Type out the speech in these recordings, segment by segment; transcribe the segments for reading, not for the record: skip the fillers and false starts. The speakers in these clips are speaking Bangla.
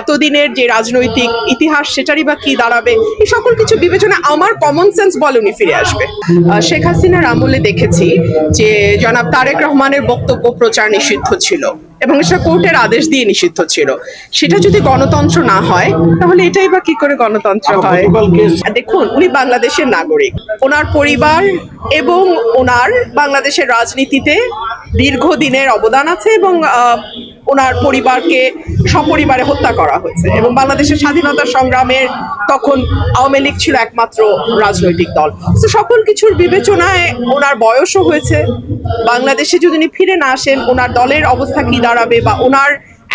এতদিনের যে রাজনৈতিক ইতিহাস সেটারই বা কি দাঁড়াবে, এই সকল কিছু বিবেচনা আমার কমন সেন্স বলে উনি ফিরে আসবে। শেখ হাসিনার আমলে দেখেছি যে জনাব তারেক রহমানের বক্তব্য প্রচার নিষিদ্ধ ছিল এবং সেটা কোর্টের আদেশ দিয়ে নিষিদ্ধ ছিল। সেটা যদি গণতন্ত্র না হয় তাহলে এটাই বা কি করে গণতন্ত্র হয়? দেখুন, উনি বাংলাদেশের নাগরিক, ওনার পরিবার এবং ওনার বাংলাদেশের রাজনীতিতে দীর্ঘদিনের অবদান আছে এবং ওনার পরিবারকে সপরিবারে হত্যা করা হয়েছে এবং বাংলাদেশের স্বাধীনতা সংগ্রামের তখন আওয়ামী লীগ ছিল একমাত্র রাজনৈতিক দল। তো সকল কিছুর বিবেচনায় ওনার বয়সও হয়েছে। বাংলাদেশে যদি উনি ফিরে না আসেন ওনার দলের অবস্থা কি দাঁড়াবে বা ওনার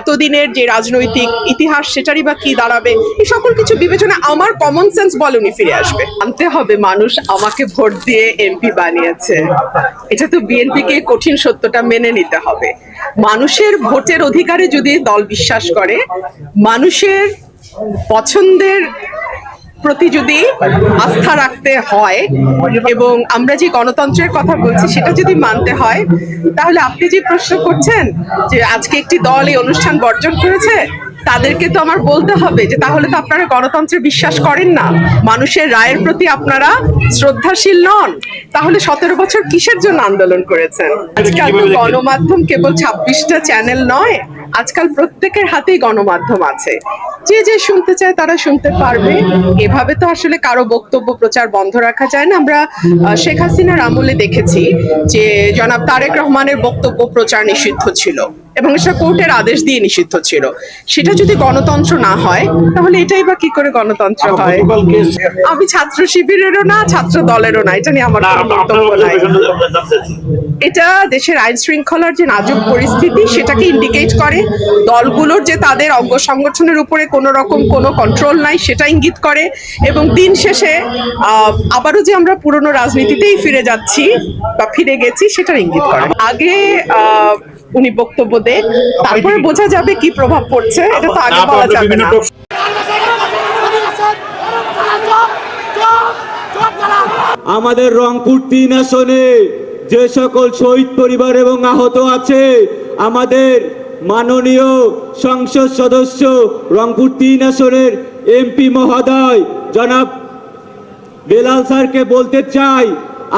এতদিনের যে রাজনৈতিক ইতিহাস সেটারই বা কি দাঁড়াবে, এই সকল কিছু বিবেচনা আমার কমন সেন্স বলে উনি ফিরে আসবে। মানতে হবে মানুষ আমাকে ভোট দিয়ে এমপি বানিয়েছে, এটা তো বিএনপিকে কঠিন সত্যটা মেনে নিতে হবে। মানুষের ভোটের অধিকারে যদি দল বিশ্বাস করে, মানুষের পছন্দের প্রতি যদি আস্থা রাখতে হয় এবং আমরা যে গণতন্ত্রের কথা বলছি সেটা যদি মানতে হয়, তাহলে আপনি যে প্রশ্ন করছেন যে আজকে একটি দল এই অনুষ্ঠান বর্জন করেছে, তাদেরকে তো আমার বলতে হবে যে তাহলে তো আপনারা গণতন্ত্রে বিশ্বাস করেন না, মানুষের রায়ের প্রতি আপনারা শ্রদ্ধাশীল নন। তাহলে 17 বছর কিসের জন্য আন্দোলন করেছেন? আজকাল তো গণমাধ্যম কেবল 26টা চ্যানেল নয়, আজকাল প্রত্যেকের হাতেই গণমাধ্যম আছে, যে যে শুনতে চায় তারা শুনতে পারবে। এভাবে তো আসলে কারো বক্তব্য প্রচার বন্ধ রাখা যায় না। আমরা শেখ হাসিনার আমলে দেখেছি যে জনাব তারেক রহমানের বক্তব্য প্রচার নিষিদ্ধ ছিল এবং সেটা কোর্টের আদেশ দিয়ে নিষিদ্ধ ছিল। সেটা যদি গণতন্ত্র না হয় তাহলে এটাই বা কি করে গণতন্ত্র হয়? আমি ছাত্র শিবিরেরও না, ছাত্র দলেরও না, এটা নিয়ে আমার কোনো বক্তব্য নাই। এটা দেশের আইন শৃঙ্খলার যে নাজুক পরিস্থিতি সেটাকে ইন্ডিকেট করে, দলগুলোর যে তাদের অঙ্গ সংগঠনের উপরে কোনো রকম কোনো কন্ট্রোল নাই সেটা ইঙ্গিত করে, এবং দিন শেষে আবারও যে আমরা পুরনো রাজনীতিতেই ফিরে যাচ্ছি বা ফিরে গেছি সেটার ইঙ্গিত করে। আগে উনি বক্তব্য দেন, তারপরে বোঝা যাবে কি প্রভাব পড়ছে, এটা তো আগে বলা যাবে না। আমাদের রংপুর 3 আসনে যে সকল শহীদ পরিবার এবং আহত আছে, আমাদের মাননীয় সংসদ সদস্য রংপুর 3 আসনের এমপি মহোদয় জনাব বেলাল স্যারকে বলতে চাই,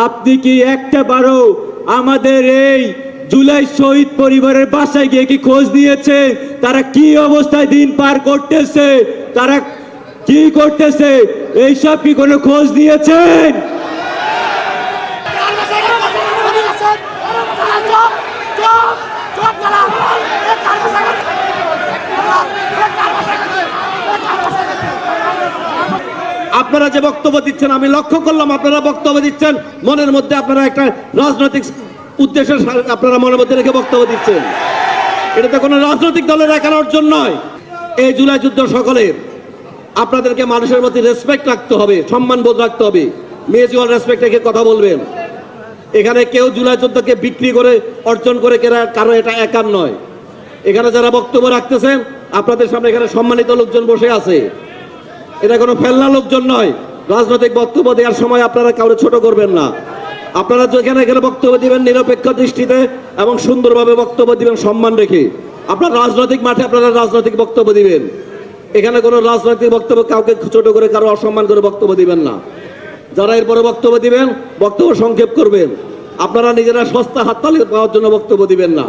আপনি কি একটা বারো আমাদের এই জুলাই শহীদ পরিবারের বাসায় গিয়ে কি খোঁজ নিয়েছেন? তারা কি অবস্থায় দিন পার করতেছে, তারা কি করতেছে, এইসব কি কোনো খোঁজ নিয়েছেন? আপনারা যে বক্তব্য দিচ্ছেন, আমি লক্ষ্য করলাম আপনারা বক্তব্য দিচ্ছেন মনের মধ্যে আপনারা একটা রাজনৈতিক উদ্দেশ্য আপনারা মনের মধ্যে রেখে বক্তব্য দিচ্ছেন। এটা তো কোনো রাজনৈতিক দলের একানোর জন্য নয়। এই জুলাই যুদ্ধ সকলের, আপনাদেরকে মানুষের প্রতি রেসপেক্ট রাখতে হবে, সম্মান বোধ রাখতে হবে, মিউচুয়াল রেসপেক্ট রেখে কথা বলবেন। এখানে কেউ জুলাই যুদ্ধকে বিক্রি করে অর্জন করে কারো এটা একার নয়। এখানে যারা বক্তব্য রাখতেছেন আপনাদের সামনে এখানে সম্মানিত লোকজন বসে আছে, এটা কোনো ফেলনা লোকজন নয়। রাজনৈতিক বক্তব্য দেওয়ার সময় আপনারা কাউকে ছোট করবেন না। আপনারা যেখানে এখানে বক্তব্য দিবেন নিরপেক্ষ দৃষ্টিতে এবং সুন্দরভাবে বক্তব্য দিবেন, সম্মান রেখে। আপনার রাজনৈতিক মাঠে আপনারা রাজনৈতিক বক্তব্য দিবেন, এখানে কোনো রাজনৈতিক বক্তব্য কাউকে ছোট করে কারো অসম্মান করে বক্তব্য দিবেন না। যারা এরপরে বক্তব্য দিবেন বক্তব্য সংক্ষেপ করবেন। আপনারা নিজেরা সস্তা হাততালি পাওয়ার জন্য বক্তব্য দিবেন না।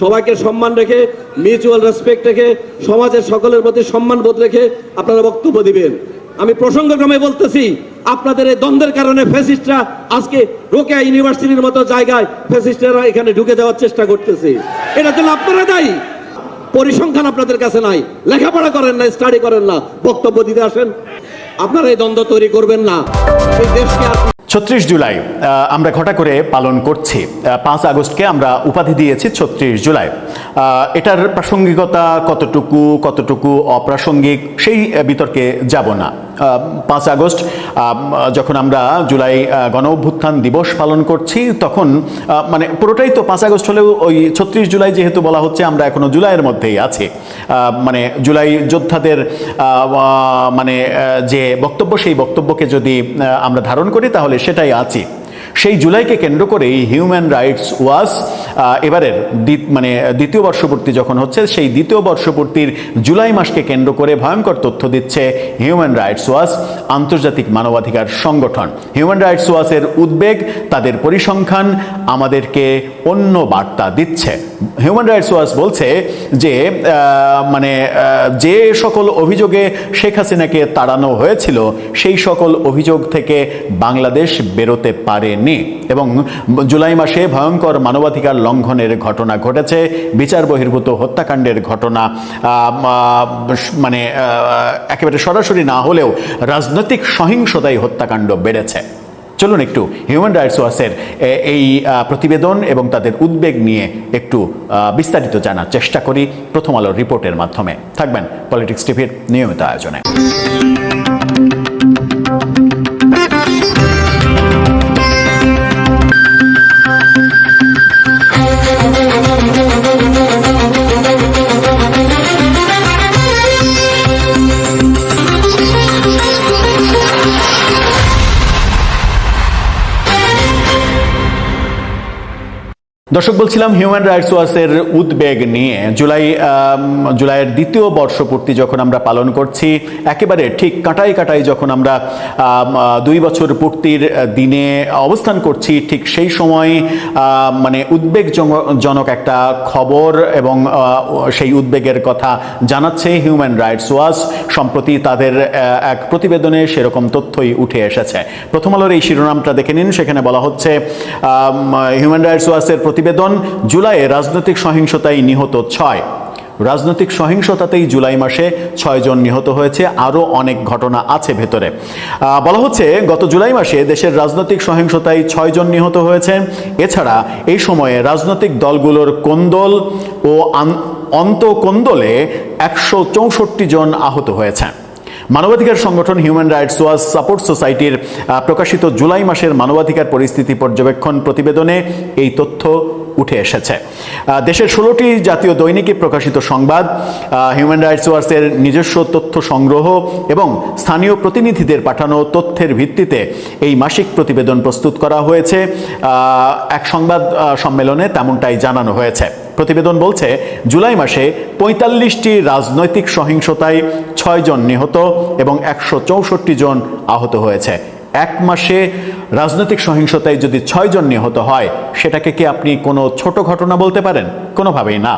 সবাইকে সম্মান রেখে, মিউচুয়াল রেসপেক্ট রেখে, সমাজের সকলের প্রতি সম্মান বোধ রেখে আপনারা বক্তব্য দিবেন। আমি প্রসঙ্গক্রমে বলতেছি, আপনাদের এই দ্বন্দ্বের কারণে ফ্যাসিস্টরা আজকে রোকেয়া ইউনিভার্সিটির মতো জায়গায় ফ্যাসিস্টরা এখানে ঢুকে যাওয়ার চেষ্টা করতেছে। এটার জন্য আপনারা দায়ী। পরিসংখ্যান আপনাদের কাছে নাই, লেখাপড়া করেন না, স্টাডি করেন না, বক্তব্য দিতে আসেন। আপনারা এই দ্বন্দ্ব তৈরি করবেন না। এই দেশকে 36 জুলাই আমরা ঘটা করে পালন করছি। 5 আগস্টকে আমরা উপাধি দিয়েছি 36 জুলাই। এটার প্রাসঙ্গিকতা কতটুকু অপ্রাসঙ্গিক সেই বিতর্কে যাব না। 5 আগস্ট যখন আমরা জুলাই গণ অভ্যুত্থান দিবস পালন করছি, তখন মানে পুরোটাই তো 5 আগস্ট হলেও ওই 36 জুলাই যেহেতু বলা হচ্ছে, আমরা এখনো জুলাইয়ের মধ্যেই আছি। মানে জুলাই যোদ্ধাদের মানে যে বক্তব্য, সেই বক্তব্যকে যদি আমরা ধারণ করি তাহলে সেটাই আছি। সেই জুলাইকে কেন্দ্র করেই হিউম্যান রাইটস ওয়াচ এবারের দ্বিতীয় বর্ষপূর্তি যখন হচ্ছে, সেই দ্বিতীয় বর্ষপূর্তির জুলাই মাসকে কেন্দ্র করে ভয়ঙ্কর তথ্য দিচ্ছে হিউম্যান রাইটস ওয়াচ, আন্তর্জাতিক মানবাধিকার সংগঠন। হিউম্যান রাইটস ওয়াচের উদ্বেগ, তাদের পরিসংখ্যান আমাদেরকে অন্য বার্তা দিচ্ছে। হিউম্যান রাইটস ওয়াচ বলছে যে যে সকল অভিযোগে শেখ হাসিনাকে তাড়ানো হয়েছিল সেই সকল অভিযোগ থেকে বাংলাদেশ বেরোতে পারেনি এবং জুলাই মাসে ভয়ঙ্কর মানবাধিকার লঙ্ঘনের ঘটনা ঘটেছে, বিচার বহির্ভূত হত্যাকাণ্ডের ঘটনা একেবারে সরাসরি না হলেও রাজনৈতিক সহিংসতায় হত্যাকাণ্ড বেড়েছে। চলুন একটু হিউম্যান রাইটস ওয়াচের এই প্রতিবেদন এবং তাদের উদ্বেগ নিয়ে একটু বিস্তারিত জানার চেষ্টা করি প্রথম আলোর রিপোর্টের মাধ্যমে। থাকবেন পলিটিক্স টিভির নিয়মিত আয়োজনে। দর্শক, বলছিলাম হিউম্যান রাইটস ওয়াচের উদ্বেগ নিয়ে। জুলাইয়ের দ্বিতীয় বর্ষপূর্তি যখন আমরা পালন করছি, একেবারে ঠিক কাটাই কাটাই যখন আমরা 2 বছর পূর্তির দিনে অবস্থান করছি, ঠিক সেই সময় উদ্বেগজনক একটা খবর এবং সেই উদ্বেগের কথা জানাচ্ছে হিউম্যান রাইটস ওয়াচ। সম্প্রতি তাদের এক প্রতিবেদনে সেরকম তথ্যই উঠে এসেছে। প্রথম আলোর এই শিরোনামটা দেখে নিন। সেখানে বলা হচ্ছে, হিউম্যান রাইটস ওয়াচের প্রতিবেদন, জুলাইয়ে রাজনৈতিক সহিংসতায় নিহত 6। রাজনৈতিক সহিংসতাতেই জুলাই মাসে 6 জন নিহত হয়েছে, আরও অনেক ঘটনা আছে ভেতরে। বলা হচ্ছে, গত জুলাই মাসে দেশের রাজনৈতিক সহিংসতায় 6 জন নিহত হয়েছে। এছাড়া এই সময়ে রাজনৈতিক দলগুলোর কোন্দল ও অন্তঃকোন্দলে 164 জন আহত হয়েছে। মানবাধিকার সংগঠন হিউম্যান রাইটস ওয়াচ সাপোর্ট সোসাইটির প্রকাশিত জুলাই মাসের মানবাধিকার পরিস্থিতি পর্যবেক্ষণ প্রতিবেদনে এই তথ্য উঠে এসেছে। দেশের 16টি জাতীয় দৈনিকে প্রকাশিত সংবাদ, হিউম্যান রাইটস ওয়াচের নিজস্ব তথ্য সংগ্রহ এবং স্থানীয় প্রতিনিধিদের পাঠানো তথ্যের ভিত্তিতে এই মাসিক প্রতিবেদন প্রস্তুত করা হয়েছে। এক সংবাদ সম্মেলনে তেমনটাই জানানো হয়েছে। প্রতিবেদন বলছে, জুলাই মাসে 45টি রাজনৈতিক সহিংসতায় 6 জন নিহত এবং 164 জন আহত হয়েছে। এক মাসে রাজনৈতিক সহিংসতায় যদি 6 জন নিহত হয়, সেটাকে কি আপনি কোনো ছোট ঘটনা বলতে পারেন? কোনোভাবেই না।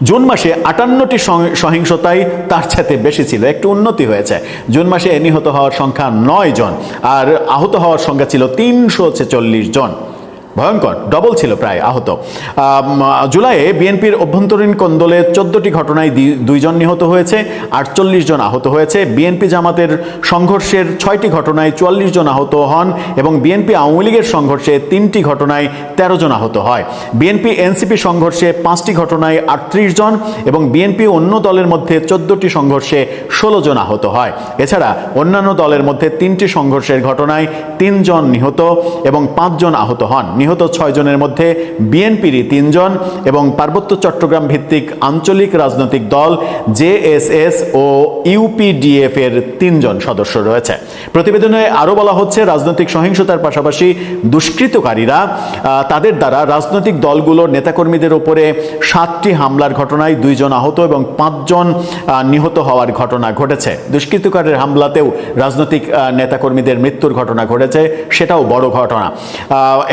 জুন মাসে 58টি সহিংসতায় তার চাইতে বেশি ছিল, একটু উন্নতি হয়েছে। জুন মাসে নিহত হওয়ার সংখ্যা 9 জন আর আহত হওয়ার সংখ্যা ছিল 346 জন। ভয়ঙ্কর, ডবল ছিল প্রায় আহত। জুলাইয়ে বিএনপির অভ্যন্তরীণ কোন্দলে 14টি ঘটনায় 2 জন নিহত হয়েছে, 48 জন আহত হয়েছে। বিএনপি জামাতের সংঘর্ষের 6টি ঘটনায় 44 জন আহত হন এবং বিএনপি আওয়ামী লীগের সংঘর্ষে 3টি ঘটনায় 13 জন আহত হয়। বিএনপি এনসিপি সংঘর্ষে 5টি ঘটনায় 38 জন এবং বিএনপি অন্য দলের মধ্যে 14টি সংঘর্ষে 16 জন আহত হয়। এছাড়া অন্যান্য দলের মধ্যে 3টি সংঘর্ষের ঘটনায় 3 জন নিহত এবং 5 জন আহত হন। নিহত 6 জনের মধ্যে বিএনপিরই 3 জন এবং পার্বত্য চট্টগ্রাম ভিত্তিক আঞ্চলিক রাজনৈতিক দল জেএসএস ও ইউপিডিএফ এর 3 জন সদস্য রয়েছে। প্রতিবেদনে আরও বলা হচ্ছে, রাজনৈতিক সহিংসতার পাশাপাশি দুষ্কৃতকারীরা তাদের দ্বারা রাজনৈতিক দলগুলোর নেতাকর্মীদের উপরে 7টি হামলার ঘটনায় 2 জন আহত এবং 5 জন নিহত হওয়ার ঘটনা ঘটেছে। দুষ্কৃতকারীর হামলাতেও রাজনৈতিক নেতাকর্মীদের মৃত্যুর ঘটনা ঘটেছে, সেটাও বড় ঘটনা।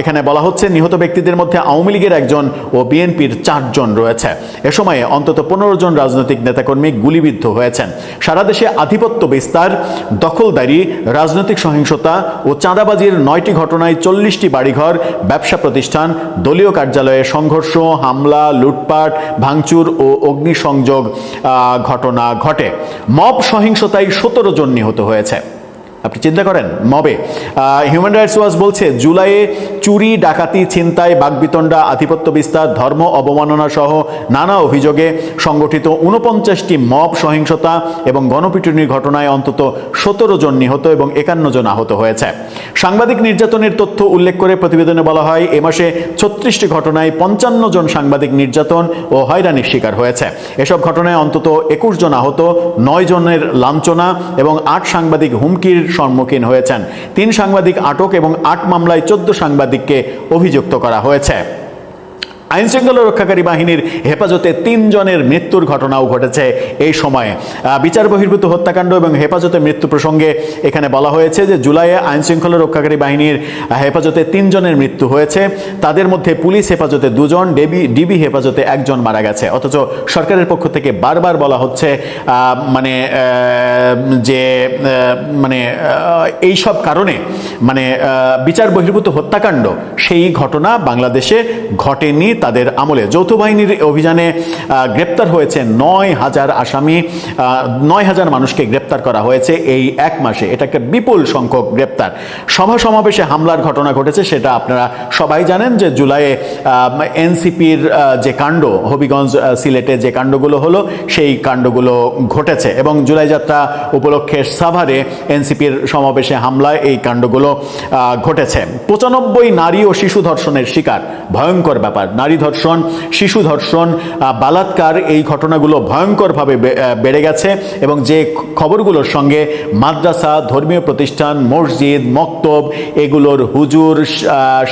এখানে বলা হচ্ছে, নিহত ব্যক্তিদের মধ্যে আওয়ামী লীগের 1 জন ও বিএনপির 4 জন রয়েছে। এ সময়ে অন্তত 15 জন রাজনৈতিক নেতাকর্মী গুলিবিদ্ধ হয়েছেন। সারা দেশে আধিপত্য বিস্তার, দখলদারি, রাজনৈতিক সহিংসতা ও চাঁদাবাজির 9টি ঘটনায় 40টি বাড়িঘর, ব্যবসা প্রতিষ্ঠান, দলীয় কার্যালয়ে সংঘর্ষ, হামলা, লুটপাট, ভাঙচুর ও অগ্নিসংযোগ ঘটনা ঘটে। মব সহিংসতায় 17 জন নিহত হয়েছে। আপনি চিন্তা করেন, মবে। হিউম্যান রাইটস ওয়াচ বলছে, জুলাইয়ে চুরি, ডাকাতি, ছিনতাই, বাকবিতণ্ডা, আধিপত্য বিস্তার, ধর্ম অবমাননা সহ নানা অভিযোগে সংগঠিত 49টি মব সহিংসতা এবং গণপিটুনির ঘটনায় অন্তত 17 জন নিহত এবং 51 জন আহত হয়েছে। সাংবাদিক নির্যাতনের তথ্য উল্লেখ করে প্রতিবেদনে বলা হয়, এ মাসে 36টি ঘটনায় 55 জন সাংবাদিক নির্যাতন ও হয়রানির শিকার হয়েছে। এসব ঘটনায় অন্তত 21 জন আহত, 9 জনের লাঞ্ছনা এবং 8 সাংবাদিক হুমকির সম্মুখীন হয়েছেন। 3 সাংবাদিক আটক এবং 8 মামলায় 14 সাংবাদিককে অভিযুক্ত করা হয়েছে। আইন শৃঙ্খলা রক্ষাকারী বাহিনীর হেফাজতে 3 জনের মৃত্যুর ঘটনাও ঘটেছে এই সময়ে। বিচার বহির্ভূত হত্যাকাণ্ড এবং হেফাজতে মৃত্যু প্রসঙ্গে এখানে বলা হয়েছে যে জুলাইয়ে আইন শৃঙ্খলা রক্ষাকারী বাহিনীর হেফাজতে 3 জনের মৃত্যু হয়েছে। তাদের মধ্যে পুলিশ হেফাজতে 2 জন, ডিবি হেফাজতে 1 জন মারা গেছে। অথচ সরকারের পক্ষ থেকে বারবার বলা হচ্ছে এই সব কারণে বিচার বহির্ভূত হত্যাকাণ্ড সেই ঘটনা বাংলাদেশে ঘটেনি তাদের আমলে। যৌথ বাহিনীর অভিযানে গ্রেপ্তার হয়েছে 9,000 আসামি, 9,000 মানুষকে গ্রেপ্তার করা হয়েছে এই 1 মাসে। এটা একটা বিপুল সংখ্যক গ্রেপ্তার। সভা সমাবেশে হামলার ঘটনা ঘটেছে, সেটা আপনারা সবাই জানেন যে জুলাইয়ে এনসিপির যে কাণ্ড, হবিগঞ্জ সিলেটে যে কাণ্ডগুলো হলো সেই কাণ্ডগুলো ঘটেছে এবং জুলাই যাত্রা উপলক্ষে সাভারে এনসিপির সমাবেশে হামলায় এই কাণ্ডগুলো ঘটেছে। 95 নারী ও শিশু ধর্ষণের শিকার, ভয়ঙ্কর ব্যাপার। নারী ধর্ষণ, শিশু ধর্ষণ, বালাৎকার, এই ঘটনাগুলো ভয়ঙ্করভাবে বেড়ে গেছে এবং যে খবরগুলোর সঙ্গে মাদ্রাসা, ধর্মীয় প্রতিষ্ঠান, মসজিদ, মক্তব এগুলোর হুজুর,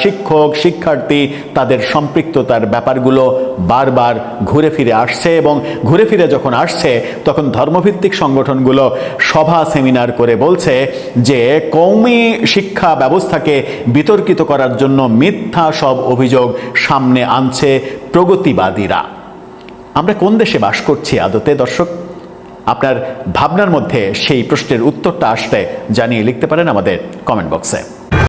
শিক্ষক, শিক্ষার্থী তাদের সম্পৃক্ততার ব্যাপারগুলো বারবার ঘুরে ফিরে আসছে এবং ঘুরে ফিরে যখন আসছে তখন ধর্মভিত্তিক সংগঠনগুলো সভা সেমিনার করে বলছে যে কওমি শিক্ষা ব্যবস্থাকে বিতর্কিত করার জন্য মিথ্যা সব অভিযোগ সামনে আনছে প্রগতিবাদীরা। আমরা কোন দেশে বাস করছি আদতে দর্শক? আপনার ভাবনার মধ্যে সেই প্রশ্নের উত্তরটা আসলে জানিয়ে লিখতে পারেন আমাদের কমেন্ট বক্সে।